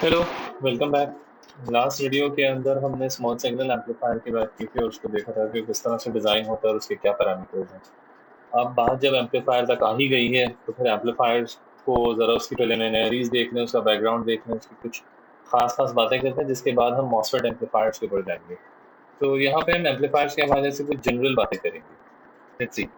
Hello, welcome back. Last video के अंदर हमने स्मॉल सिग्नल एम्पलीफायर की बात की थी और उसको देखा था कि किस तरह से डिज़ाइन होता है और उसके क्या पैरामीटर्स हैं। अब बात जब एम्पलीफायर तक आ ही गई है तो फिर एम्पलीफायर्स को ज़रा उसकी प्रिलिमिनरीज देख लें, उसका बैकग्राउंड देख लें, उसकी कुछ खास खास बातें करते हैं जिसके बाद हम मॉसफेट एम्पलीफायर्स के ऊपर जाएंगे। तो यहाँ पे हम एम्पलीफायर्स के हवाले से कुछ जनरल बातें करेंगे। Let's see.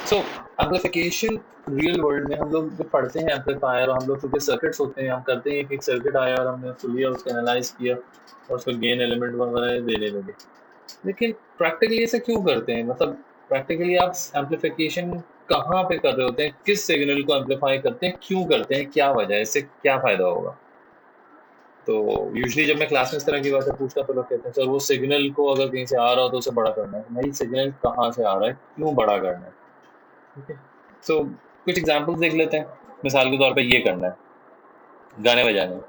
So amplification real world में हम लोग जो पढ़ते हैं एम्पलीफायर और हम लोग चूंकि सर्किट्स होते हैं, हम करते हैं कि एक सर्किट आया और हमने उसको लिया, उसको एनालाइज किया और उसको गेन एलिमेंट वगैरह देने लगे। लेकिन प्रैक्टिकली ऐसे क्यों करते हैं? मतलब प्रैक्टिकली आप एम्पलीफिकेशन कहाँ पे कर रहे होते हैं, किस सिग्नल को एम्पलीफाई करते हैं, क्यों करते हैं, क्या वजह है, इससे क्या फायदा होगा? तो यूजुअली जब मैं क्लास में इस तरह की बातें पूछता तो लोग कहते हैं सर वो सिग्नल को अगर कहीं से आ रहा हो तो उसे बड़ा करना है। नहीं, सिग्नल कहाँ से आ रहा है, क्यों बड़ा करना है? ठीक है। सो कुछ एग्जांपल्स देख लेते हैं। मिसाल के तौर पे ये करना है, गाने बजाने,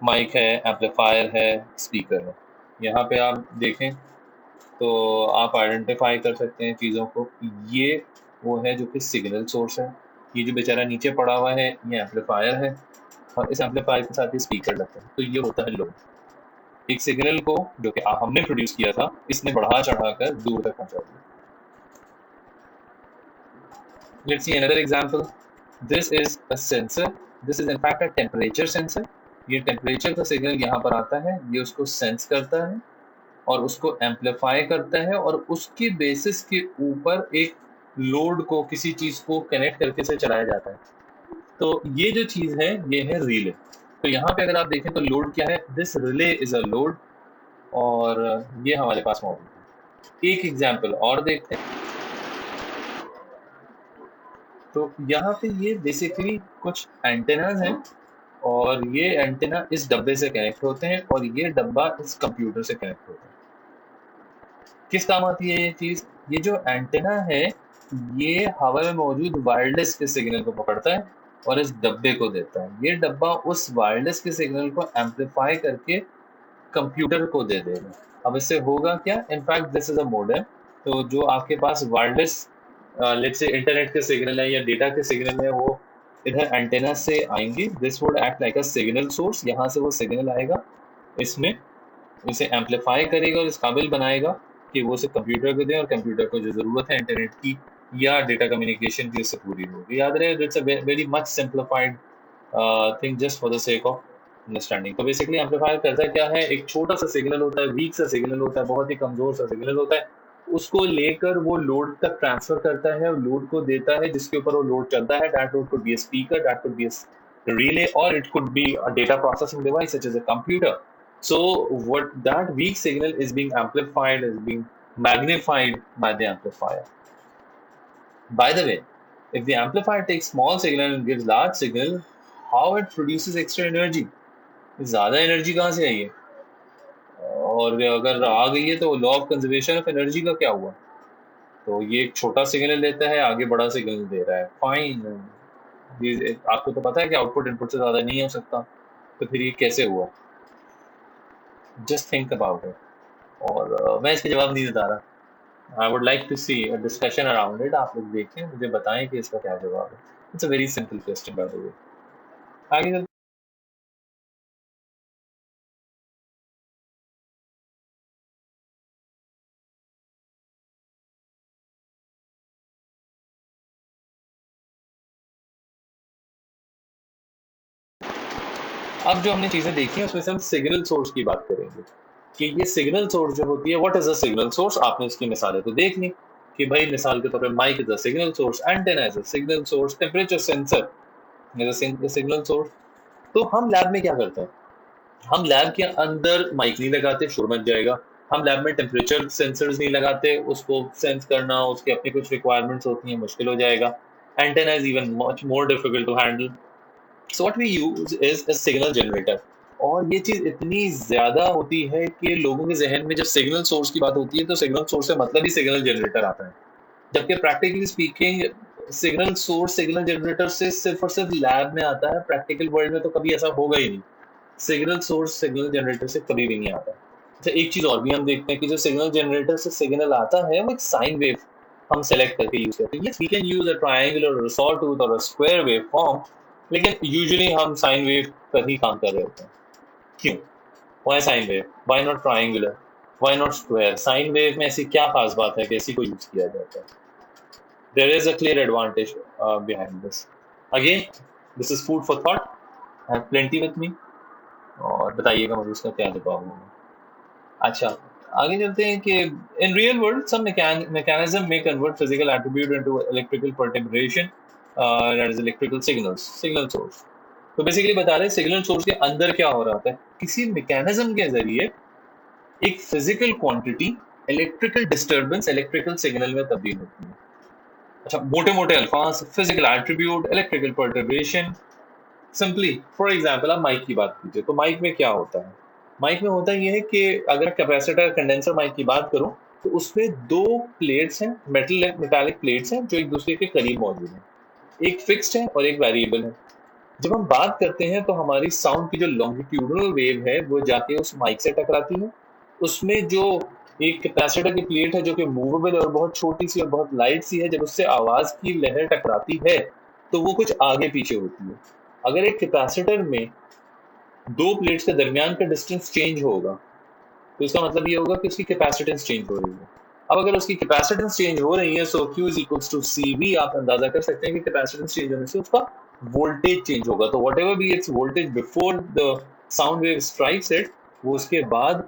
माइक है, एम्पलीफायर है, स्पीकर है। यहाँ पे आप देखें तो आप आइडेंटिफाई कर सकते हैं चीज़ों को। ये वो है जो कि सिग्नल सोर्स है। ये जो बेचारा नीचे पड़ा हुआ है ये एम्पलीफायर है और इस एम्पलीफायर के साथ ही स्पीकर लगता है। तो ये होता है लोड। एक सिग्नल को जो कि हमने प्रोड्यूस किया था, इसने बढ़ा चढ़ा कर दूर तक पहुंचा दिया। Let's see another example. This is a sensor. This is in fact a temperature sensor. ये टेम्परेचर का सिग्नल यहाँ पर आता है, ये उसको सेंस करता है और उसको एम्पलीफाई करता है और उसकी बेसिस के ऊपर एक लोड को, किसी चीज को कनेक्ट करके से चलाया जाता है। तो ये जो चीज है ये है रिले। तो यहाँ पे अगर आप देखें तो लोड क्या है, this relay is a load और ये हमारे पास मौजूद है। एक एग्जाम्पल और देखते हैं। तो यहाँ पे ये बेसिकली कुछ एंटेनाज हैं और ये एंटेना इस डब्बे से कनेक्ट होते हैं और ये डब्बा इस कंप्यूटर से कनेक्ट होता है। किस काम आती है ये चीज? ये जो एंटेना है ये हवा में मौजूद वायरलेस के सिग्नल को पकड़ता है और इस डब्बे को देता है। ये डब्बा उस वायरलेस के सिग्नल को एम्पलीफाई करके कंप्यूटर को दे देगा। अब इससे होगा क्या? In fact this is a modem. तो जो आपके पास वायरलेस लेट्स से इंटरनेट के सिग्नल है या डेटा के सिग्नल है वो इधर एंटेना से आएंगे। This would act like a signal source. यहाँ से वो सिग्नल आएगा, इसमें इसे एम्पलीफाई करेगा और इस काबिल बनाएगा कि वो उसे कंप्यूटर को दे और कंप्यूटर को जो जरूरत है इंटरनेट की या डेटा कम्युनिकेशन की उससे पूरी होगी। याद रहे it's a very much simplified thing just for the sake of understanding. तो बेसिकली एम्पलीफायर करता क्या है, एक छोटा सा सिग्नल होता है, वीक सा सिग्नल होता है, बहुत ही कमजोर सा सिग्नल होता है, उसको लेकर वो लोड तक ट्रांसफर करता है और लोड को देता है जिसके ऊपर वो लोड चलता है। That load could be a speaker, that could be a relay, or it could be a data processing device such as a computer. So what that weak signal is being amplified, is being magnified by the amplifier. By the way, if the amplifier takes small signal and gives large signal, how it produces extra energy? ज़्यादा energy कहाँ से आई है? और अगर आ गई है तो law of conservation of energy का क्या हुआ? तो ये एक छोटा सिग्नल लेता है, आगे बड़ा सिग्नल दे रहा है। फाइन। ये आपको तो पता है कि आउटपुट इनपुट से ज़्यादा नहीं हो सकता, तो फिर ये कैसे हुआ? Just think about it. और मैं इसके जवाब नहीं बता रहा। I would like to see a discussion around it. आप लोग देखें, मुझे बताएं कि इसका क्या जवाब है। It's a very simple question by the way. आगे चल। अब जो हमने चीजें देखी हैं उसमें से हम सिग्नल सोर्स की बात करेंगे कि ये सिग्नल सोर्स जो होती है, what is a signal source. आपने इसकी मिसालें तो देख ली कि भाई मिसाल के तौर पे mike is a signal source, antenna is a signal source, temperature sensor is a signal source. तो हम लैब में क्या करते हैं? हम लैब के अंदर माइक नहीं लगाते, शोर मच जाएगा। हम लैब में टेम्परेचर सेंसर्स नहीं लगाते, उसको सेंस करना उसकी अपनी कुछ रिक्वायरमेंट्स होती हैं, मुश्किल हो जाएगा। Antenna is even much more difficult to handle. So what we use is a signal generator. और ये चीज इतनी ज्यादा होती है कि लोगों के जहन में जब सिग्नल सोर्स की बात होती है तो सिग्नल सोर्स से मतलब ही सिग्नल जनरेटर आता है। जबकि practically speaking signal source signal generator से सिर्फ और सिर्फ लैब में आता है, प्रैक्टिकल वर्ल्ड में तो कभी ऐसा होगा ही नहीं। सिग्नल सोर्स सिग्नल जनरेटर से कभी भी नहीं आता। अच्छा, एक चीज और भी हम देखते हैं कि जो सिग्नल जनरेटर से सिग्नल आता है वो एक साइन वेव हम सेलेक्ट करके यूज करते हैं। Yes, we can use a triangular और सॉ टूथ और अ स्क्वायर वेव फॉर्म, लेकिन यूजुअली हम साइन वेव पर ही काम कर रहे होते हैं। क्यों? Why sine wave, why not triangular, why not square? Sine wave में ऐसी क्या खास बात है कि इसी को यूज किया जाता है? There is a clear advantage behind this. Again, this is food for thought. I have plenty with me. और बताइएगा मुझे इसका क्या जवाब होगा। अच्छा, आगे चलते हैं कि in real world some mechanism may convert physical attribute into electrical perturbation, that is electrical signal source. तो बेसिकली बता रहे हैं सिग्नल सोर्स के अंदर क्या हो रहा होता है, किसी मैकेनिज्म के जरिए एक physical quantity electrical disturbance electrical signal में तब्दील होती है। अच्छा, मोटे मोटे अल्फाज, physical attribute, electrical perturbation. Simply for example आप माइक की बात कीजिए, तो माइक में क्या होता है? माइक में होता यह है कि अगर कैपेसिटर कंडेंसर माइक की बात करूं तो उसमें दो प्लेट्स हैं, मेटालिक प्लेट्स हैं जो एक दूसरे के करीब मौजूद हैं। एक फिक्स्ड है और एक वेरिएबल है। जब हम बात करते हैं तो हमारी साउंड की जो लॉन्गिट्यूडनल वेव है वो जाके उस माइक से टकराती है। उसमें जो एक कैपेसिटर की प्लेट है जो कि मूवेबल और बहुत छोटी सी और बहुत लाइट सी है, जब उससे आवाज की लहर टकराती है तो वो कुछ आगे पीछे होती है। अगर एक कैपेसिटर में दो प्लेट्स के दरमियान का डिस्टेंस चेंज होगा तो इसका मतलब ये होगा कि उसकी कैपेसिटेंस चेंज हो रही है। अब अगर उसकी कैपेसिटेंस चेंज हो रही है so Q is equals to CV, आप अंदाजा कर सकते हैं कि कैपेसिटेंस चेंज होने से उसका वोल्टेज चेंज होगा। तो whatever B it's voltage before the sound wave strikes it, वो उसके बाद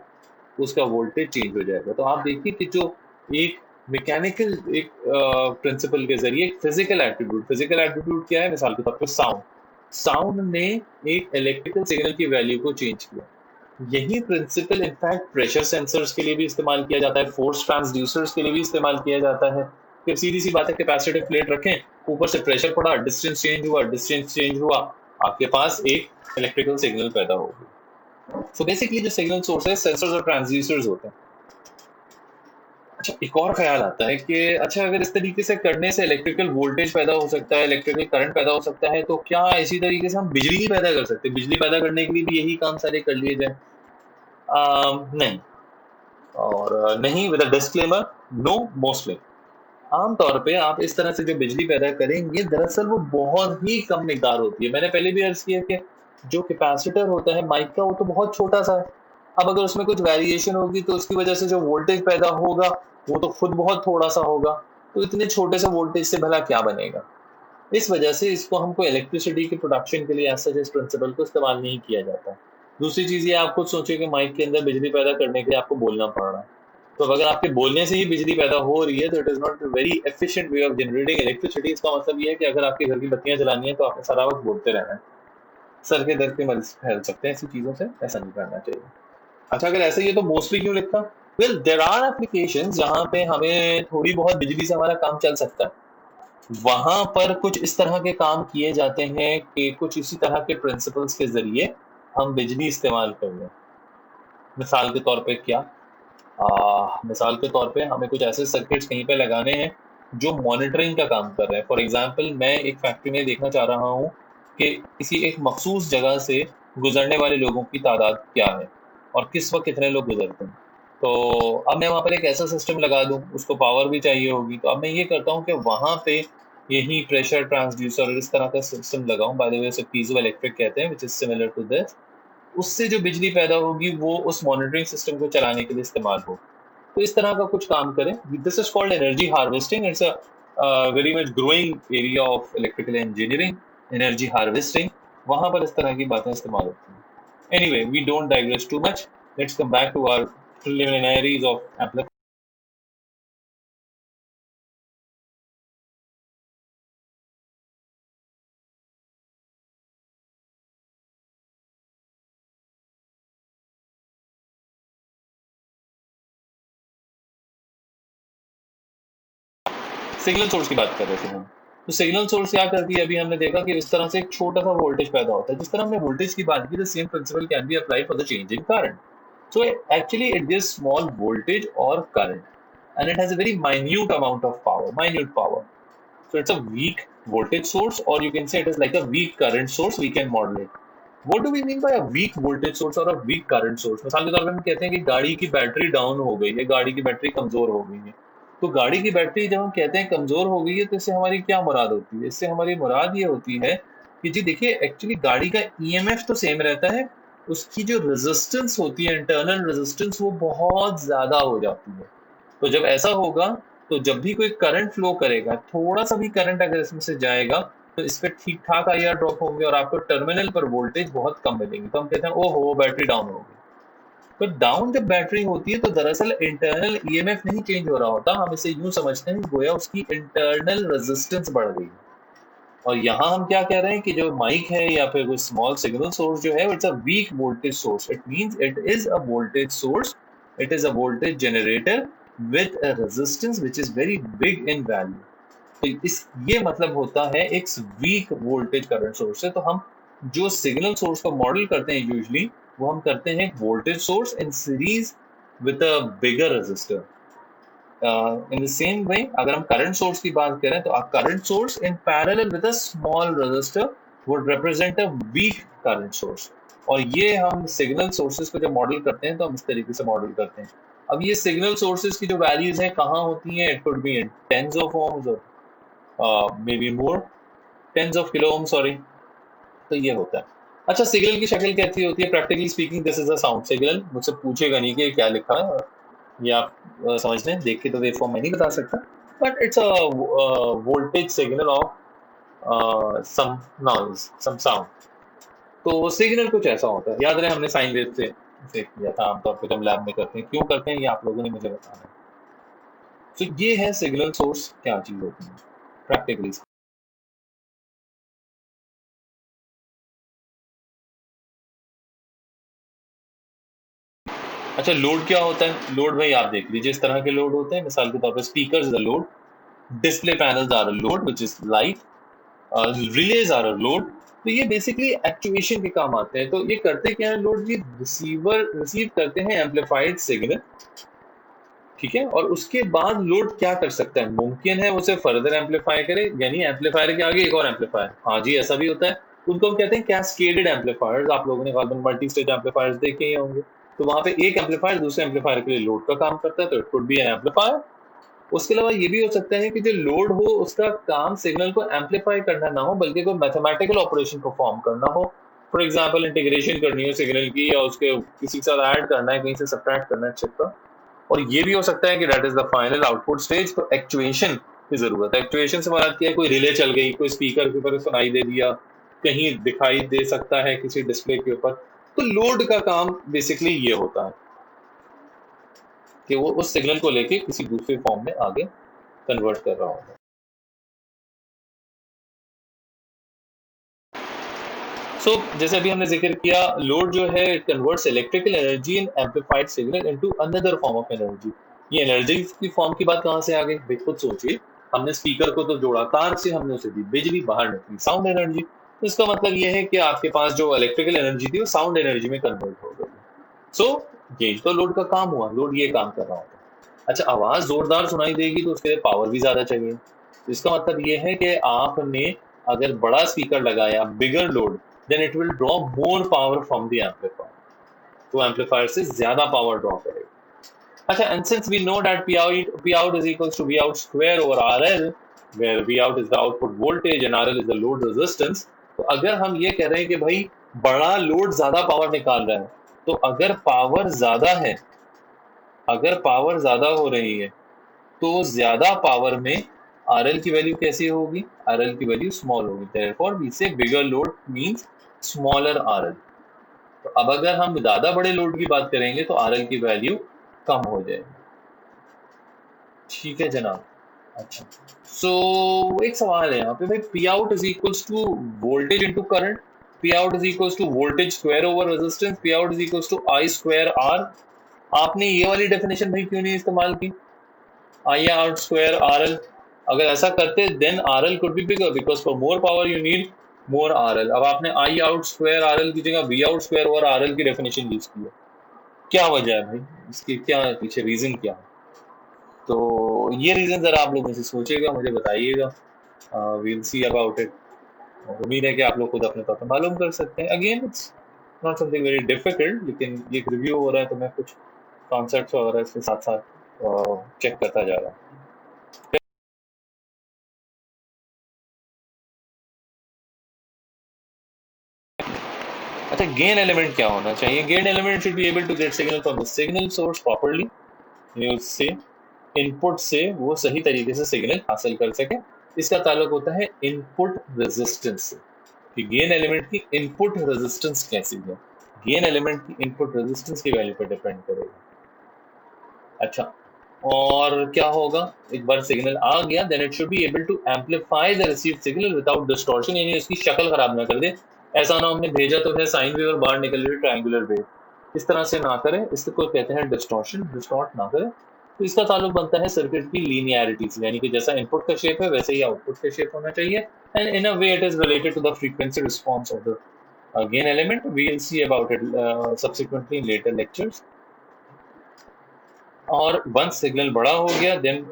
उसका वोल्टेज चेंज हो जाएगा। तो आप देखिए कि जो एक मैकेनिकल एक प्रिंसिपल के जरिए फिजिकल एट्रीब्यूट क्या है? मिसाल के तौर पर साउंड, साउंड ने एक इलेक्ट्रिकल सिग्नल की वैल्यू को चेंज किया। यही प्रिंसिपल इनफैक्ट प्रेशर सेंसर्स के लिए भी इस्तेमाल किया जाता है, फोर्स ट्रांसड्यूसर्स के लिए भी इस्तेमाल किया जाता है। फिर सीधी सी बात है, कैपेसिटिव प्लेट रखें, ऊपर से प्रेशर पड़ा, डिस्टेंस चेंज हुआ, आपके पास एक इलेक्ट्रिकल सिग्नल पैदा हो गया। सो बेसिकली जो सिग्नल सोर्स है सेंसर्स और ट्रांसड्यूसर्स होते हैं। अच्छा, एक और ख्याल आता है कि अच्छा अगर इस तरीके से करने से इलेक्ट्रिकल वोल्टेज पैदा हो सकता है, इलेक्ट्रिकल करंट पैदा हो सकता है, तो क्या इसी तरीके से हम बिजली भी पैदा कर सकते हैं? बिजली पैदा करने के लिए भी यही काम सारे कर लिए जाए? नहीं, और नहीं with a disclaimer, no mostly. आमतौर पे आप इस तरह से जो बिजली पैदा करेंगे दरअसल वो बहुत ही कम मिकदार होती है। मैंने पहले भी अर्ज किया कि जो कैपेसिटर होता है माइक का वो तो बहुत छोटा सा है। अब अगर उसमें कुछ वेरिएशन होगी तो उसकी वजह से जो वोल्टेज पैदा होगा वो तो खुद बहुत थोड़ा सा होगा। तो इतने छोटे से वोल्टेज से भला क्या बनेगा? इस वजह से इसको हमको इलेक्ट्रिसिटी के प्रोडक्शन के लिए एज सच इस प्रिंसिपल को इस्तेमाल नहीं किया जाता। दूसरी चीज ये, आप खुद सोचिए कि माइक के अंदर बिजली पैदा करने के लिए आपको बोलना पड़ रहा है। तो अगर आपके बोलने से ही बिजली पैदा हो रही है तो it is not very efficient way of generating electricity. इसका मतलब ये है कि अगर आपके घर की बत्तियां जलानी है तो आपने सारा वक्त बोलते रहना है। सर के दर्द के मरीज फैल सकते हैं ऐसी चीजों से, ऐसा नहीं करना चाहिए। अच्छा, अगर ऐसा ही है तो मोस्टली क्यों लिखा? वेल देयर आर एप्लीकेशंस जहां पे हमें थोड़ी बहुत बिजली से हमारा काम चल सकता है। वहां पर कुछ इस तरह के काम किए जाते हैं कि कुछ इसी तरह के प्रिंसिपल्स के जरिए हम बिजली इस्तेमाल कर लें। मिसाल के तौर पे क्या? मिसाल के तौर पे हमें कुछ ऐसे सर्किट्स कहीं पे लगाने हैं जो मॉनिटरिंग का काम कर रहे हैं। फॉर एग्जांपल, मैं एक फैक्ट्री में देखना चाह रहा हूँ कि किसी एक मखसूस जगह से गुजरने वाले लोगों की तादाद क्या है और किस वक्त कितने लोग गुजरते हैं। तो अब मैं वहाँ पर एक ऐसा सिस्टम लगा दूँ, उसको पावर भी चाहिए होगी, तो अब मैं ये करता हूँ कि वहाँ पे यही प्रेशर ट्रांसड्यूसर इस तरह का सिस्टम लगाऊं। बाय द वे उसे पीजो इलेक्ट्रिक कहते हैं, which is similar to this. उससे जो बिजली पैदा होगी वो उस मॉनिटरिंग सिस्टम को चलाने के लिए इस्तेमाल हो। तो इस तरह का कुछ काम करें। This is called energy harvesting. It's a very much growing area of electrical engineering, energy harvesting. वहां पर इस तरह की बातें इस्तेमाल होती हैं। Anyway, we don't digress too much, let's come back to our preliminaries of application. Signal source की बात कर रहे थे हम। तो सिग्नल सोर्स क्या करती है? अभी हमने देखा कि इस तरह से एक छोटा सा वोल्टेज पैदा होता है। जिस तरह हमने वोल्टेज की बात की, the same principle can be applied for the change in current. So actually it gives small voltage or current, and it has a very minute amount of power, minute power. So it's a weak voltage source, or you can say it is like a weak current source we can model it. What do we mean by a weak voltage source or a weak current source? मिसाल के तौर पे हम कहते हैं कि गाड़ी की बैटरी डाउन हो गई है, गाड़ी की बैटरी कमजोर हो गई है। तो गाड़ी की बैटरी जब हम कहते हैं कमजोर हो गई है तो इससे हमारी क्या मुराद होती है? इससे हमारी मुराद ये होती है कि जी देखिए एक्चुअली गाड़ी का ईएमएफ तो सेम रहता है, उसकी जो रेजिस्टेंस होती है, इंटरनल रेजिस्टेंस, वो बहुत ज्यादा हो जाती है। तो जब ऐसा होगा, तो जब भी कोई करंट फ्लो करेगा, थोड़ा सा भी करंट अगर इसमें से जाएगा, तो इस पे ठीक ठाक आईआर ड्रॉप होंगे और आपको टर्मिनल पर वोल्टेज बहुत कम मिलेंगी। तो हम कहते हैं ओहो बैटरी डाउन हो गई। तो डाउन जब बैटरी होती है तो दरअसल इंटरनल ईएमएफ नहीं चेंज हो रहा होता, हम इसे यूं समझते हैं गोया उसकी इंटरनल रेजिस्टेंस बढ़ गई है। और यहाँ हम क्या कह रहे हैं कि जो माइक है या फिर कोई स्मॉल सिग्नल सोर्स जो है, it's a weak voltage source. It means it is a voltage source, it is a voltage generator with a resistance which is very big in value. तो इस ये मतलब होता है एक वीक वोल्टेज करंट सोर्स है। तो हम जो सिग्नल सोर्स को मॉडल करते हैं यूजुअली, वो हम करते हैं voltage source in series with a bigger resistor. In the same way, अगर हम करंट सोर्स की बात करें तो a current source in parallel with a small resistor would represent a weak current source। और ये हम सिग्नल सोर्सेज को जब मॉडल करते हैं तो हम इस तरीके से मॉडल करते हैं। अब ये सिग्नल सोर्सेज की जो वैल्यूज हैं कहाँ होती हैं? It could be in tens of ohms और maybe more, tens of kilo ohm, sorry. तो ये होता है। अच्छा, सिग्नल की शक्ल कैसी होती है? Practically speaking this is a sound signal. मुझसे पूछेगा नहीं कि ये क्या लिखा है, ये आप समझ लें, देख के तो वेवफॉर्म मैं नहीं बता सकता, but it's a voltage signal of some noise, some sound. तो सिग्नल कुछ ऐसा होता है। याद रहे हमने साइन वेव से किया था, आमतौर पर जब लैब में करते हैं। क्यों करते हैं ये आप लोगों ने मुझे बताना है। तो ये है सिग्नल सोर्स, क्या चीज होती है प्रैक्टिकली। अच्छा, लोड क्या होता है? लोड भाई आप देख लीजिए, इस तरह के लोड होते हैं। मिसाल के तौर पर speaker is a load, display panels are a load which is light, relays are a load. तो ये बेसिकली एक्चुएशन के काम आते हैं। तो ये करते क्या है लोड? ये रिसीव करते हैं एम्पलीफाइड सिग्नल, ठीक है। और उसके बाद लोड क्या कर सकता है? मुमकिन है उसे फर्दर एम्पलीफाई करे, यानी एम्पलीफायर के आगे एक और एम्पलीफायर। हाँ जी, ऐसा भी होता है। उनको हम कहते हैं कैस्केडेड एम्पलीफायर्स। आप लोगों ने गालिबन मल्टी स्टेज एम्पलीफायर्स देखे ही होंगे। तो वहां पे एक एम्पलीफायर दूसरे एम्पलीफायर के लिए लोड का काम करता है, तो it could B N amplifier. उसके अलावा ये भी हो सकता है कि जो लोड हो उसका काम सिग्नल को एम्पलीफाई करना ना हो, बल्कि कोई मैथमेटिकल ऑपरेशन परफॉर्म करना हो। फॉर एग्जांपल इंटीग्रेशन करनी हो सिग्नल की, या उसके किसी के साथ ऐड करना है, कहीं से सब्ट्रैक्ट करना है एक्सेट्रा। और ये भी हो सकता है कि that is the final output stage. तो एक्चुएशन की जरूरत है। एक्चुएशन से मुराद क्या है? कोई रिले चल गई, कोई स्पीकर के ऊपर सुनाई दे दिया, कहीं दिखाई दे सकता है किसी डिस्प्ले के ऊपर। तो लोड का काम बेसिकली ये होता है कि वो उस सिग्नल को लेके किसी दूसरे फॉर्म में आगे कन्वर्ट कर रहा होगा। सो जैसे अभी हमने जिक्र किया, लोड जो है it converts electrical energy in amplified signal into another form of energy. ये एनर्जी की फॉर्म की बात कहाँ से आ गई भाई? खुद सोचिए। हमने स्पीकर को तो जोड़ा, तार से हमने उसे दी बिजली, बाहर निकली साउंड एनर्जी। तो इसका मतलब ये है कि आपके पास जो इलेक्ट्रिकल एनर्जी थी वो साउंड एनर्जी में कन्वर्ट हो गई। सो यही तो लोड का काम हुआ। लोड ये काम कर रहा होता है। अच्छा, आवाज जोरदार सुनाई देगी तो उसके लिए पावर भी ज्यादा चाहिए। तो इसका मतलब ये है कि आपने अगर बड़ा स्पीकर लगाया, बिगर load, then it will draw more power from the amplifier। तो एम्पलीफायर से ज्यादा पावर ड्रॉ करेगा। अच्छा, and since we know that Pout is equals to Vout square over RL, where Vout is the output voltage and RL is the load resistance। तो अगर हम ये कह रहे हैं कि भाई बड़ा लोड ज्यादा पावर निकाल रहा है, तो अगर पावर ज्यादा हो रही है, तो ज्यादा पावर में RL की वैल्यू कैसी होगी? RL की वैल्यू स्मॉल होगी। therefore we say bigger load means smaller RL। तो अब अगर हम ज्यादा बड़े लोड की बात करेंगे तो RL की वैल्यू कम हो जाएगी। ठीक है जनाब। अच्छा, सो एक सवाल है यहाँ पे भाई, P out is equals to voltage into current, P out is equals to voltage square over resistance, P out is equals to I square R. आपने ये वाली डेफिनेशन भाई क्यों नहीं इस्तेमाल की? I out square R L. अगर ऐसा करते then R L could be bigger, because for more power you need more R L. अब आपने I out square R L की जगह we out square over R L की definition use की है। क्या वजह है भाई? इसकी क्या पीछे रीजन क्या है? तो ये रीजन जरा आप लोग में से सोचिएगा, मुझे बताइएगा। We'll see about it. उम्मीद है कि आप लोग खुद अपने तौर पर मालूम कर सकते हैं। Again it's not something very difficult, लेकिन ये रिव्यू हो रहा है तो मैं कुछ कॉन्सेप्ट्स वगैरह इसके साथ साथ चेक करता जा रहा हूँ। अच्छा, गेन एलिमेंट क्या होना चाहिए? Gain element should be able to get signal from the signal source properly, उससे इनपुट से वो सही तरीके से सिग्नल हासिल कर सके। इसका ताल्लुक होता है इनपुट रेजिस्टेंस से, कि गेन एलिमेंट की इनपुट रेजिस्टेंस कैसी है, गेन एलिमेंट की इनपुट रेजिस्टेंस की वैल्यू पर डिपेंड करेगा। अच्छा, और क्या होगा, एक बार सिग्नल आ गया, then it should be able to amplify the received signal without distortion, यानी उसकी शक्ल खराब ना कर दे। ऐसा ना हमने भेजा तो है साइन वेव और बाहर निकल रही ट्रायंगुलर वेव, इस तरह से ना करे, इसको कहते हैं डिस्टॉर्शन, डिस्टॉर्ट ना करे। तो इसका ताल्लुक बनता है सर्किट की लीनियरिटी से, यानी कि जैसा इनपुट का शेप है वैसे ही आउटपुट का शेप होना चाहिए, and in a way it is related to the frequency response of the gain element. We will see about it subsequently in later lectures. और once signal बड़ा हो गया, then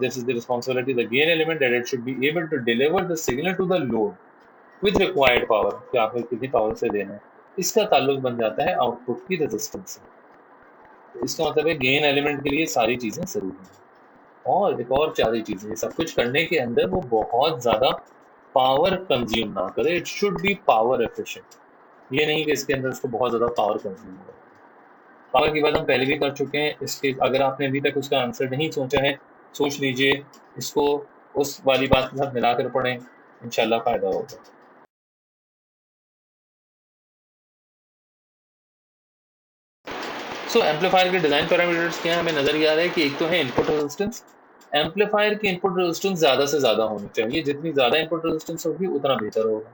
this is the responsibility of the gain element that it should be able to deliver the signal to the load with required power, कि आपको कितनी power से देना है। इसका ताल्लुक बन जाता है आउटपुट की रेजिस्टेंस से। तो इसका मतलब है गेन एलिमेंट के लिए सारी चीजें जरूरी हैं, और एक और सारी चीजें, सब कुछ करने के अंदर वो बहुत ज्यादा पावर कंज्यूम ना करे, it should B power efficient. ये नहीं कि इसके अंदर उसको बहुत ज्यादा पावर कंज्यूम हो। पावर की बात हम पहले भी कर चुके हैं, इसके अगर आपने अभी तक उसका आंसर नहीं सोचा है, सोच लीजिए, इसको उस वाली बात के साथ मिलाकर पढ़ें, इंशाल्लाह फायदा होगा। सो एम्पलीफायर के डिजाइन पैरामीटर्स क्या है, हमें नजर आ रहा है कि एक तो है इनपुट रेजिस्टेंस। एम्पलीफायर की इनपुट रेजिस्टेंस ज्यादा से ज्यादा होनी चाहिए, जितनी ज्यादा इनपुट रेजिस्टेंस होगी उतना बेहतर होगा।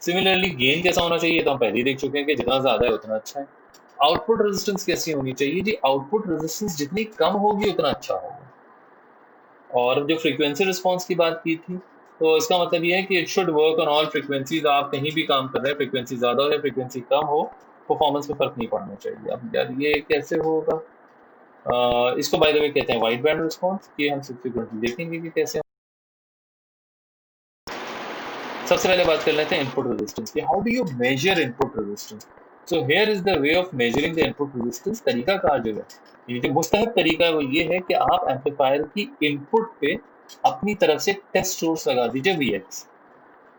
सिमिलरली गेन कैसा होना चाहिए तो हम पहले ही देख चुके हैं कि जितना ज्यादा है उतना अच्छा है। आउटपुट रेजिस्टेंस कैसी होनी चाहिए जी, आउटपुट रेजिस्टेंस जितनी कम होगी उतना अच्छा होगा। और जो फ्रीक्वेंसी रिस्पांस की बात की थी, तो इसका मतलब ये है कि it should work on all frequencies. आप कहीं भी काम कर रहे हैं, फ्रीक्वेंसी ज्यादा हो या फ्रीक्वेंसी कम हो, परफॉर्मेंस में फर्क नहीं पड़ना चाहिए। अब यार ये कैसे होगा, इसको बाय द वे कहते हैं वाइड बैंड रिस्पांस, ये हम सब्सिक्वेंटली देखेंगे कि कैसे। सबसे पहले बात कर लेते हैं इनपुट रेजिस्टेंस की। How do you measure input resistance? So here is the way of measuring the input resistance. तरीका कार जो है, ये जो मुस्तहब तरीका है वो ये है कि आप एम्पलीफायर की इनपुट पे अपनी तरफ से टेस्ट सोर्स लगा दीजिए Vx,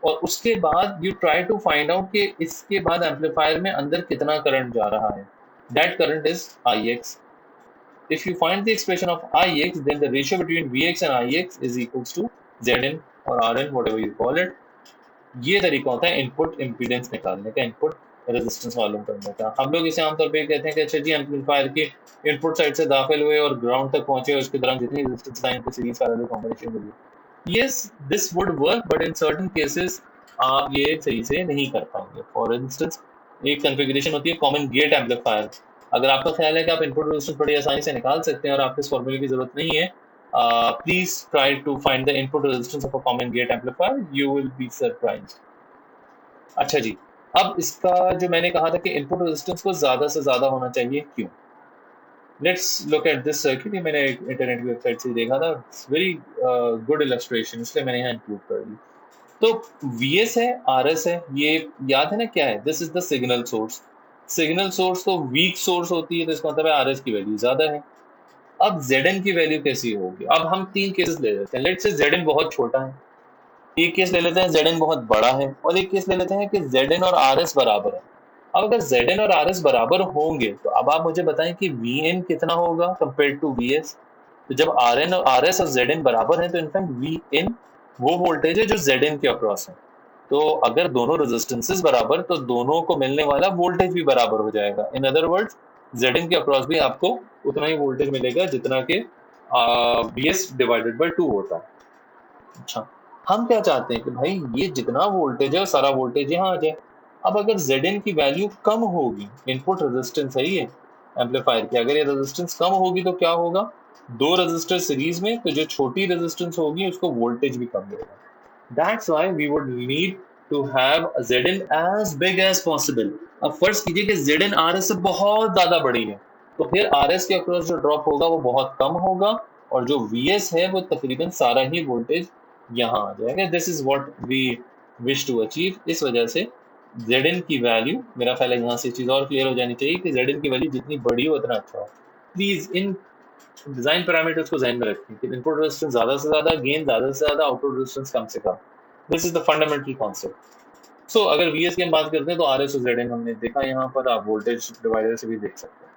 और उसके बाद you try to find out कि इसके बाद एम्पलीफायर में अंदर कितना करंट जा रहा है। That current is Ix. If you find the expression of Ix, then the ratio between Vx and Ix is equals to Zn or Rn, whatever you call it. ये तरीका होता है इनपुट इम्पीडेंस निकालने का, input resistance मालूम करने का। हम लोग इसे आमतौर पे कहते हैं कि अच्छा जी, एम्पलीफायर की इनपुट साइड से दाखिल हुए और ग्राउंड तक पहुंचे, उसके दौरान जितनी रेजिस्टेंस था इनपुट सीरीज पैरेलल कॉम्बिनेशन मिली। Yes, this would work, but in certain cases आप ये सही से नहीं कर पाएंगे। फॉर इंस्टेंस, एक कॉन्फ़िगरेशन होती है कॉमन गेट एम्पलीफायर। अगर आपका ख्याल है कि आप इनपुट रेजिस्टेंस बड़ी आसानी से निकाल सकते हैं और आपको इस फॉर्मूले की जरूरत नहीं है, please try to find the input resistance of a common gate amplifier. You will be surprised. अच्छा जी, अब इसका जो मैंने कहा था कि इनपुट रेजिस्टेंस को ज्यादा से ज्यादा होना चाहिए, क्यों? Let's look at this circuit. ये मैंने इंटरनेट की वेबसाइट से देखा था, इट्स वेरी गुड इलस्ट्रेशन, इसलिए मैंने यहाँ इंक्लूड कर दी। तो Vs है, Rs है, ये याद है ना क्या है? This is the signal source. Signal source तो वीक सोर्स होती है, तो इसका मतलब है Rs की वैल्यू ज्यादा है। अब Zn की वैल्यू कैसी होगी? अब हम तीन केसेस ले लेते हैं। लेट्स से Zn बहुत छोटा है, एक केस ले लेते हैं Zn बहुत बड़ा है, और एक केस ले लेते हैं कि Zn और Rs बराबर है। अब अगर Zn और Rs बराबर होंगे तो अब आप मुझे बताएं कि Vn कितना होगा कंपेयर टू Vs। तो जब Rn और Rs और Zn बराबर हैं तो इनफैक्ट Vn वो वोल्टेज है जो Zn के अक्रॉस है। तो अगर दोनों रेजिस्टेंसेस बराबर, तो दोनों को मिलने वाला वोल्टेज भी बराबर हो जाएगा। इन अदर वर्ड्स, Zn के अक्रॉस भी आपको उतना ही वोल्टेज मिलेगा जितना कि Vs डिवाइडेड बाय 2 होता है। अच्छा, हम क्या चाहते हैं कि भाई ये जितना वोल्टेज है सारा वोल्टेज यहाँ आ जाए। अब अगर Zn की वैल्यू कम होगी, इनपुट रेजिस्टेंस है ये एम्पलीफायर की, अगर ये रेजिस्टेंस कम होगी तो क्या होगा? दो रेजिस्टर सीरीज में, तो जो छोटी रेजिस्टेंस होगी उसको वोल्टेज भी कम मिलेगा। That's why we would need to have Zn as big as possible। अब फर्ज कीजिए कि Zn Rs से बहुत ज्यादा बड़ी है, तो फिर Rs के अक्रॉस जो ड्रॉप होगा वो बहुत कम होगा, और जो Vs है वो तकरीबन सारा ही वोल्टेज यहाँ आ जाएगा। This is what we wish to achieve. इस वजह से Zn की वैल्यू, मेरा ख्याल है यहाँ से चीज और क्लियर हो जानी चाहिए कि Zn की वैल्यू जितनी बड़ी हो उतना अच्छा हो। प्लीज इन डिजाइन पैरामीटर्स को ध्यान में रखें कि इनपुट रेजिस्टेंस ज्यादा से ज्यादा, गेन ज्यादा से ज्यादा, आउटपुट रेजिस्टेंस कम से कम। This is the fundamental concept. So अगर VS की हम बात करते हैं तो RS और ZN हमने देखा यहाँ पर, आप वोल्टेज डिवाइडर से भी देख सकते हैं।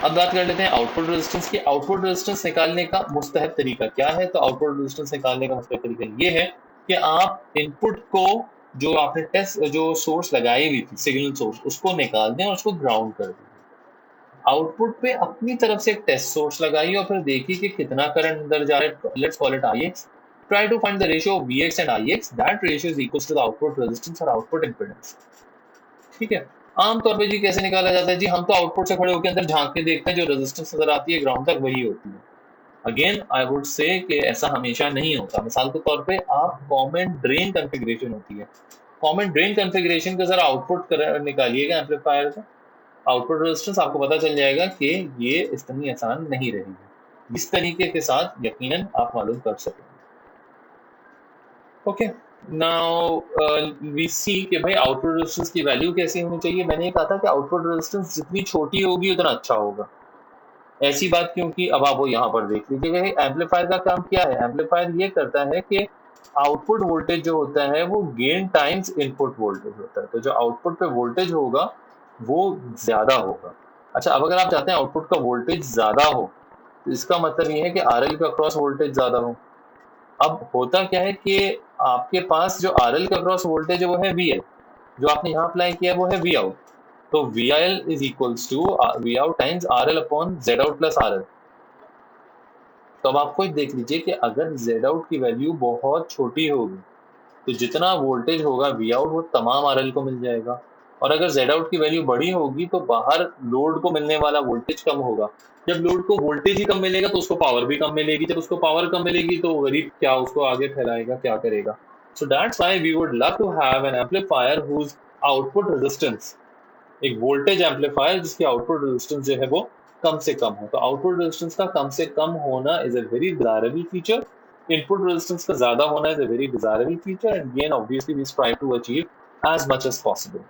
अब बात कर लेते हैं आउटपुट रेजिस्टेंस की। आउटपुट रेजिस्टेंस निकालने का मुस्तहब तरीका क्या है? तो आउटपुट रेजिस्टेंस निकालने का मुस्तहब तरीका ये है कि आप इनपुट को, जो आपने टेस्ट जो सोर्स लगाई हुई थी, सिग्नल सोर्स, उसको निकाल दें और उसको ग्राउंड कर दें। आउटपुट पे अपनी तरफ से एक टेस्ट सोर्स लगाइए और फिर देखिए कि कितना करंट अंदर जा रहा है। Let's call it Ix. Try to find the ratio of Vx and Ix. That ratio is equals to the output resistance or output impedance. ठीक है। आमतौर पे जी कैसे निकाला जाता है? जी हम तो आउटपुट से खड़े होकर अंदर झांक के देखते हैं, जो रेजिस्टेंस नजर आती है ग्राउंड तक वही होती है। अगेन आई वुड से कि ऐसा हमेशा नहीं होता। मिसाल के तौर पे आप कॉमन ड्रेन कॉन्फ़िगरेशन होती है, कॉमन ड्रेन कॉन्फ़िगरेशन का जरा आउटपुट निकालिएगा एम्पलीफायर का, आउटपुट रेजिस्टेंस आपको पता चल जाएगा कि ये इतनी आसान नहीं रहेगी। इस तरीके के साथ यकीनन आप मालूम कर सकेंगे। ओके, नाउ वी सी कि भाई आउटपुट रेजिस्टेंस की वैल्यू कैसी होनी चाहिए। मैंने ये कहा था कि आउटपुट रेजिस्टेंस जितनी छोटी होगी उतना अच्छा होगा। ऐसी बात क्योंकि अब आप वो यहाँ पर देख लीजिए, एम्पलीफायर का काम क्या है? एम्पलीफायर ये करता है कि आउटपुट वोल्टेज जो होता है वो गेन टाइम्स इनपुट वोल्टेज होता है। तो जो आउटपुट पे वोल्टेज होगा वो ज्यादा होगा। अच्छा, अब अगर आप चाहते हैं आउटपुट का वोल्टेज ज्यादा हो, तो इसका मतलब ये है कि RL का क्रॉस वोल्टेज ज्यादा हो। अब होता क्या है कि आपके पास जो RL का क्रॉस वोल्टेज है वो है VL, जो आपने यहाँ अप्लाई किया है वो है V out। तो VL is equals to V out times RL upon Z out plus RL। तो अब आप खुद देख लीजिए कि अगर Z out की वैल्यू बहुत छोटी होगी तो जितना वोल्टेज होगा V out वो तमाम RL को मिल जाएगा, और अगर Z out की वैल्यू बड़ी होगी तो बाहर लोड को मिलने वाला वोल्टेज कम होगा। जब लोड को वोल्टेज ही कम मिलेगा तो उसको पावर भी कम मिलेगी, जब उसको पावर कम मिलेगी तो गरीब क्या उसको आगे फैलाएगा, क्या करेगा? So that's why we would love to have an amplifier whose output resistance, एक वोल्टेज एम्पलीफायर जिसकी आउटपुट रेजिस्टेंस जो है वो कम से कम हो। तो आउटपुट रेजिस्टेंस का कम से कम होना is a very desirable feature, input resistance का ज्यादा होना is a very desirable feature, and gain obviously we try to achieve as much as possible.